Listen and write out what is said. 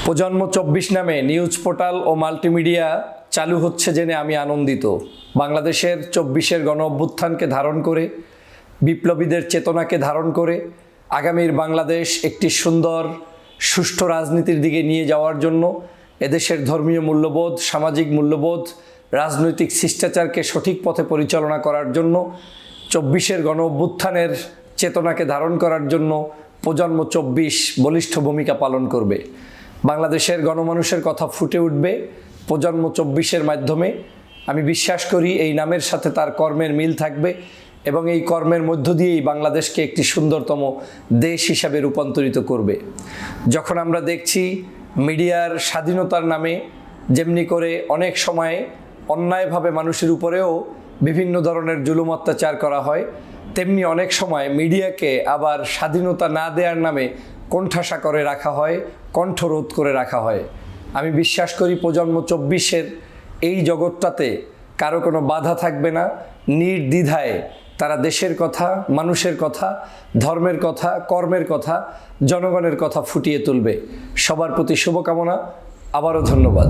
প্রজন্ম ২৪ নামে news portal ও multimedia চালু হচ্ছে জেনে আমি আনন্দিত। বাংলাদেশের ২৪-এর গণ অভ্যুত্থানকে ধারণ করে, বিপ্লবীদের চেতনাকে ধারণ করে আগামীর বাংলাদেশ একটি সুন্দর সুষ্ঠু রাজনীতির দিকে নিয়ে যাওয়ার জন্য এদেশের ধর্মীয় মূল্যবোধ, সামাজিক মূল্যবোধ, রাজনৈতিক শিষ্টাচারকে সঠিক পথে পরিচালনা করার জন্য, ২৪-এর গণ অভ্যুত্থানের চেতনাকে ধারণ করার জন্য প্রজন্ম ২৪ বলিষ্ঠ ভূমিকা পালন করবে। বাংলাদেশের গণমানুষের কথা ফুটে উঠবে প্রজন্ম ২৪-এর মাধ্যমে। আমি বিশ্বাস করি এই নামের সাথে তার কর্মের মিল থাকবে এবং এই কর্মের মধ্য দিয়েই বাংলাদেশকে একটি সুন্দরতম দেশ হিসাবে রূপান্তরিত করবে। যখন আমরা দেখছি মিডিয়ার স্বাধীনতার নামে যেমনি করে অনেক সময় অন্যায়ভাবে মানুষের উপরেও বিভিন্ন ধরনের জুলুম অত্যাচার করা হয়, তেমনি অনেক সময় মিডিয়াকে আবার স্বাধীনতা না দেওয়ার নামে কোণঠাসা করে রাখা হয়, কণ্ঠরোধ করে রাখা হয়। আমি বিশ্বাস করি প্রজন্ম ২৪-এর এই জগৎটাতে কারো কোনো বাধা থাকবে না। নির্দ্বিধায় তারা দেশের কথা, মানুষের কথা, ধর্মের কথা, কর্মের কথা, জনগণের কথা ফুটিয়ে তুলবে। সবার প্রতি শুভকামনা। আবারও ধন্যবাদ।